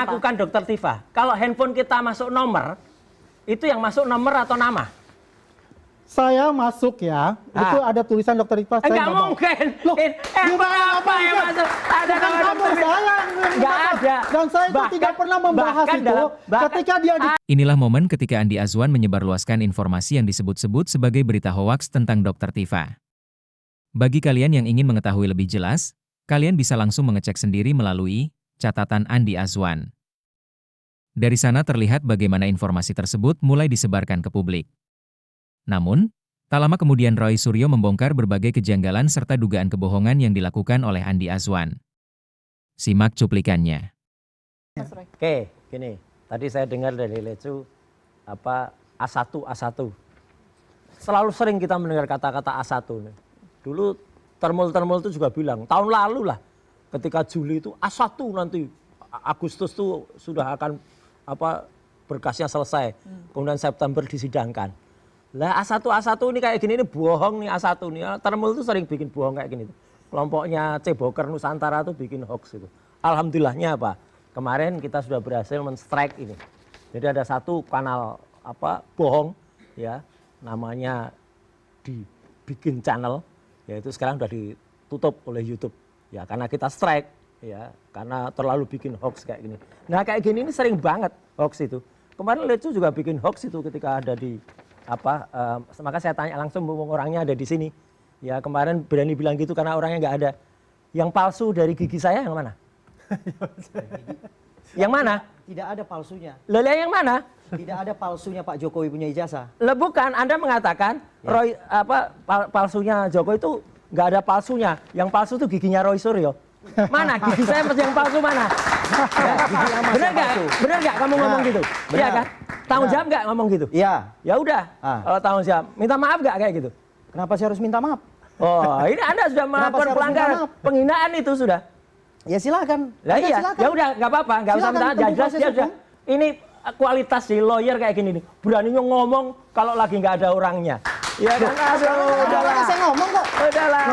mengakukan dokter Tifa? Kalau handphone kita masuk nomor, itu yang masuk nomor atau nama? Saya masuk ya, itu ada tulisan dokter Tifa. Enggak mungkin. Loh, apa yang masuk? Ada nama dokter Tifa? Enggak ada. Dan saya itu tidak pernah membahas itu ketika dia di... Inilah momen ketika Andi Azwan menyebarluaskan informasi yang disebut-sebut sebagai berita hoaks tentang dokter Tifa. Bagi kalian yang ingin mengetahui lebih jelas, kalian bisa langsung mengecek sendiri melalui catatan Andi Azwan. Dari sana terlihat bagaimana informasi tersebut mulai disebarkan ke publik. Namun, tak lama kemudian Roy Suryo membongkar berbagai kejanggalan serta dugaan kebohongan yang dilakukan oleh Andi Azwan. Simak cuplikannya. Oke, gini. Tadi saya dengar dari Lecu A1. Selalu sering kita mendengar kata-kata A1. Dulu termul itu juga bilang, tahun lalu lah, ketika Juli itu A1 nanti Agustus tuh sudah akan berkasnya selesai. Kemudian September disidangkan. Lah A1 ini kayak gini, ini bohong nih A1 nih. Termul itu sering bikin bohong kayak gini. Kelompoknya Ceboker Nusantara tuh bikin hoax itu. Alhamdulillahnya apa? Kemarin kita sudah berhasil men-strike ini. Jadi ada satu kanal bohong ya, namanya dibikin channel, yaitu sekarang sudah ditutup oleh YouTube. Ya karena kita strike ya, karena terlalu bikin hoax kayak gini. Nah kayak gini ini sering banget hoax itu. Kemarin Lecu juga bikin hoax itu ketika ada di maka saya tanya langsung orangnya ada di sini. Ya kemarin berani bilang gitu karena orangnya nggak ada. Yang palsu dari gigi saya yang mana? Yang mana? Tidak ada palsunya. Lah yang mana? Tidak ada palsunya Pak Jokowi punya ijazah. Lah bukan, Anda mengatakan Roy palsunya Jokowi itu nggak ada palsunya. Yang palsu itu giginya Roy Suryo. Mana gigi saya yang palsu mana? Ya, bener nggak kamu ngomong gitu? Iya kan? Tanggung jawab nggak ngomong gitu? Iya. Ya udah, kalau tanggung jawab, minta maaf nggak kayak gitu? Kenapa saya harus minta maaf? Oh, ini Anda sudah melakukan pelanggaran, penghinaan itu sudah. Ya silakan. Lah iya, ya udah nggak apa-apa, nggak usah minta jelas dia sudah. Ini kualitas si lawyer kayak gini nih, beraninya ngomong kalau lagi nggak ada orangnya. Ya kan, udahlah. Saya ngomong kok. Udahlah.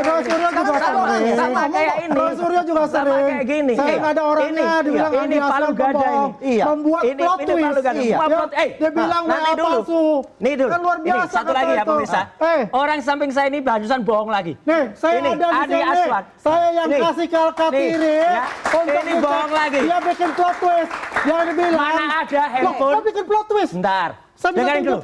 Roy Suryo juga sering. Sama kayak ini. Roy Suryo juga sering. Sama kayak gini. Saya nggak ada orangnya, dibilang ini Palu Gada ini. Iya. Membuat plot twist. Palu Gada. Dia bilang WA palsu. Nih dulu. Kan luar biasa. Satu lagi ya pemirsa. Orang samping saya ini barusan bohong lagi. Nih, saya ada di sini. Saya yang kasih Kalkatiri. Ini bohong lagi. Dia bikin plot twist. Dia bilang. Mana ada handphone? Dia bikin plot twist. Bentar. Dengarin dulu.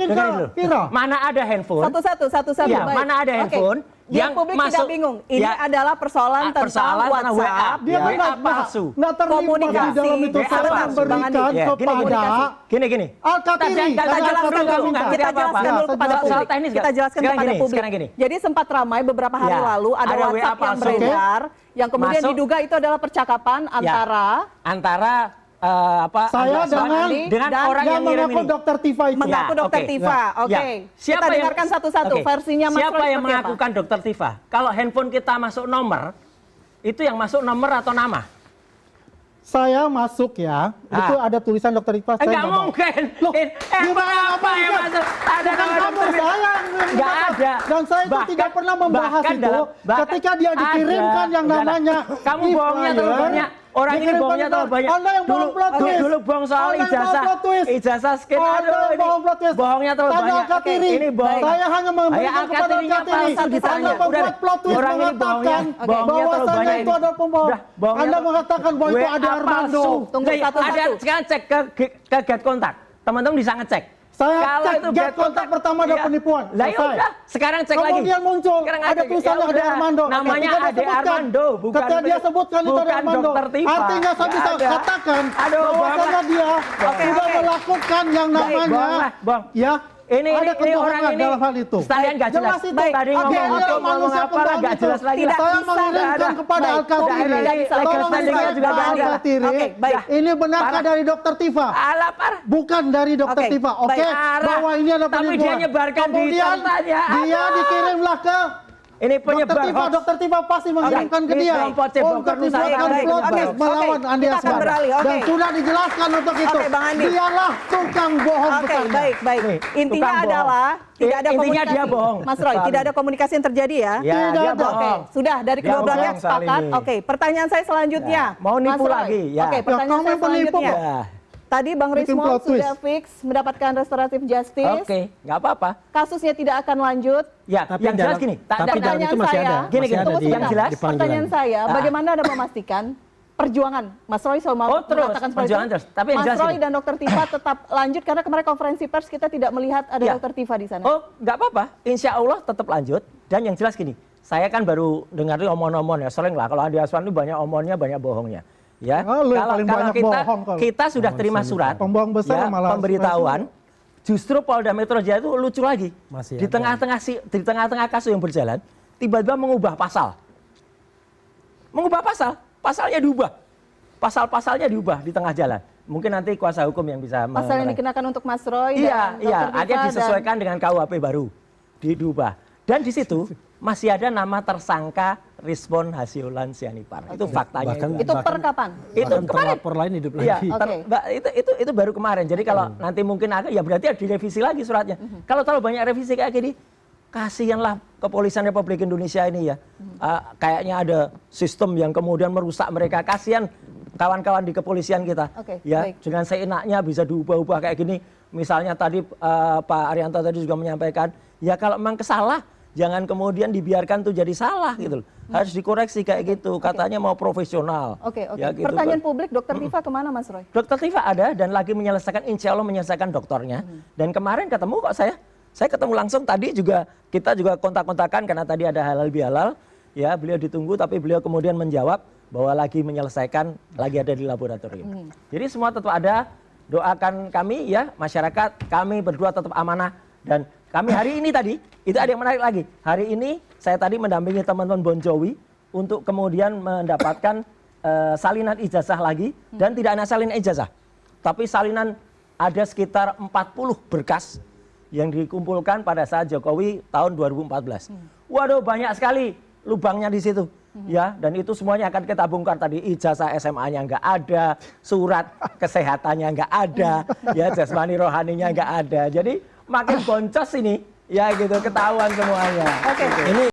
Mana ada handphone? Satu-satu. Ya, mana ada handphone? Yang publik tidak bingung. Ini adalah persoalan tentang WhatsApp. Dia WA palsu. Nggak terlibat di dalam itu. Saya memberikan kepada gini. Al-Katiri. Kita jelaskan dulu kepada publik. Kita jelaskan kepada publik. Jadi sempat ramai beberapa hari lalu ada WhatsApp yang beredar, yang kemudian diduga itu adalah percakapan antara saya dengan orang yang ngirim ini. dokter Tifa itu. Mengaku dokter Tifa. Oke. Kita dengarkan satu-satu versinya Mas Roy. Siapa yang mengakukan dokter Tifa? Kalau handphone kita masuk nomor, itu yang masuk nomor atau nama? Saya masuk ya, itu ada tulisan dokter Tifa. Enggak mungkin. Loh, apa yang masuk? Ada nama dokter Tifa? Enggak ada. Dan saya itu tidak pernah membahas itu ketika dia dikirimkan yang namanya. Kamu bohongnya terlalu banyak. Orang ini bohongnya terlalu banyak. Anda yang bohong plot twist. Dulu bohong soal ijazah skip. Anda yang bohong plot twist. Bohongnya terlalu banyak. Ini bohong. Saya hanya memberikan kepada Al-Katiri. Anda membuat plot twist mengatakan bahwasanya itu ada pembohong. Anda mengatakan bahwa itu ada Armando. Tunggu satu-satu. Sekarang cek ke get kontak. Teman-teman bisa ngecek. Saya cek get kontak pertama ada penipuan. Lah ya udah, sekarang cek lagi. Kemudian muncul ada tulisannya ada Armando. Namanya Ade Armando, bukan ketika dia sebutkan itu ada Armando. Artinya saya bisa katakan bahwasanya dia sudah melakukan yang namanya ya. Ini ada kebohongan ini dalam hal itu. Sekalian nggak jelas. Baik, tadi ngomong apa lah nggak jelas lagi. Saya mengirimkan kepada Al-Katiri. Tolong juga Al-Katiri. Ini benarkah dari dokter Tifa? Bukan dari dokter Tifa. Oke, bahwa ini ada penipuan. Tapi dia nyebarkan di kemudian dia dikirimlah ke Ini penyebar hoax. Dokter Tifa pasti mengirimkan ke dia. Kelompok cebongkar Untuk Nusantara. dibuatkan Oke, melawan Andi kita akan Aswan. beralih, oke. Dan sudah dijelaskan untuk itu. Oke, Bang Andi. Dialah tukang bohong Oke, besarnya. baik. Nih, Intinya tukang bohong. adalah tidak ada Intinya komunikasi. dia bohong. Mas Roy, tidak ada komunikasi yang terjadi ya? Ya, Tidak dia ada. Oke, bohong. sudah dari Dia kedua belah bohong pihak soal sepakat. ini. Oke, pertanyaan saya selanjutnya. Ya, mau nipu Mas Roy. lagi, ya. Oke, Ya, pertanyaan kamu saya yang penipu selanjutnya. Ya. Tadi Bang Bikin Rismon plot twist. sudah fix mendapatkan restoratif justice. Oke, nggak apa-apa. Kasusnya tidak akan lanjut. Ya, Tapi yang jelas dalam- gini. tapi dalam Pertanyaan itu masih saya, ada. Gini, Masih gini, ada tunggu di- sebentar. yang jelas. di panggilan. Pertanyaan saya, Ah. bagaimana Anda memastikan perjuangan Mas Roy selalu Oh, terus, mengatakan seperti perjuangan itu. terus. Tapi yang Mas jelas Roy gini. dan Dr. Tifa tetap lanjut karena kemarin konferensi pers kita tidak melihat ada Ya. Dr. Tifa di sana. Oh, nggak apa-apa. Insya Allah tetap lanjut. Dan yang jelas gini, saya kan baru dengar omon-omon ya, sering lah. Kalau Andi Aswan itu banyak omonnya, banyak bohongnya. Ya, Oh, lu yang paling banyak bohong kalau. kita sudah terima surat, Pembohong besar ya, malah pemberitahuan. Justru Polda Metro Jaya itu lucu lagi. Masih Di ada. tengah-tengah kasus yang berjalan, tiba-tiba mengubah pasal. Mengubah pasal, pasalnya diubah. Pasal-pasalnya diubah di tengah jalan. Mungkin nanti kuasa hukum yang bisa Pasal yang dikenakan untuk Mas Roy Iya, dan iya, Dr. Tifa ada disesuaikan dengan KUHP baru, diubah. Dan di situ masih ada nama tersangka Rizwan Hasyolan Sianipar. Itu faktanya. Bahkan- itu. itu per kapan? Itu Bahkan kemarin. terlapor lain hidup Iya, lagi. Oke. itu baru kemarin. Jadi kalau nanti mungkin agak, ya berarti harus direvisi lagi suratnya. Kalau terlalu banyak revisi kayak gini, kasihanlah kepolisian Republik Indonesia ini ya. Kayaknya ada sistem yang kemudian merusak mereka. Kasihan kawan-kawan di kepolisian kita. Oke, Ya, baik. dengan seenaknya bisa diubah-ubah kayak gini. Misalnya tadi Pak Arianto tadi juga menyampaikan, ya kalau memang kesalah, jangan kemudian dibiarkan tuh jadi salah gitu loh. Harus dikoreksi kayak gitu. Katanya mau profesional. Oke, oke. Ya, gitu. Pertanyaan publik, Dr. Tifa kemana Mas Roy? Dokter Tifa ada dan lagi menyelesaikan, insya Allah menyelesaikan doktornya. Dan kemarin ketemu kok saya ketemu langsung tadi juga, kita juga kontak-kontakan karena tadi ada halal bihalal. Ya, beliau ditunggu tapi beliau kemudian menjawab bahwa lagi menyelesaikan, lagi ada di laboratorium. Jadi semua tetap ada, doakan kami ya, masyarakat, kami berdua tetap amanah. Dan kami hari ini tadi, itu ada yang menarik lagi. Hari ini saya tadi mendampingi teman-teman Bon Jovi untuk kemudian mendapatkan salinan ijazah lagi. Dan tidak hanya salinan ijazah, tapi salinan ada sekitar 40 berkas yang dikumpulkan pada saat Jokowi tahun 2014. Waduh, banyak sekali lubangnya di situ. Ya, dan itu semuanya akan kita bongkar tadi. Ijazah SMA-nya nggak ada, surat kesehatannya nggak ada, ya jasmani rohaninya nggak ada. Jadi makin boncos ini, ya gitu, ketahuan semuanya. Oke. Ini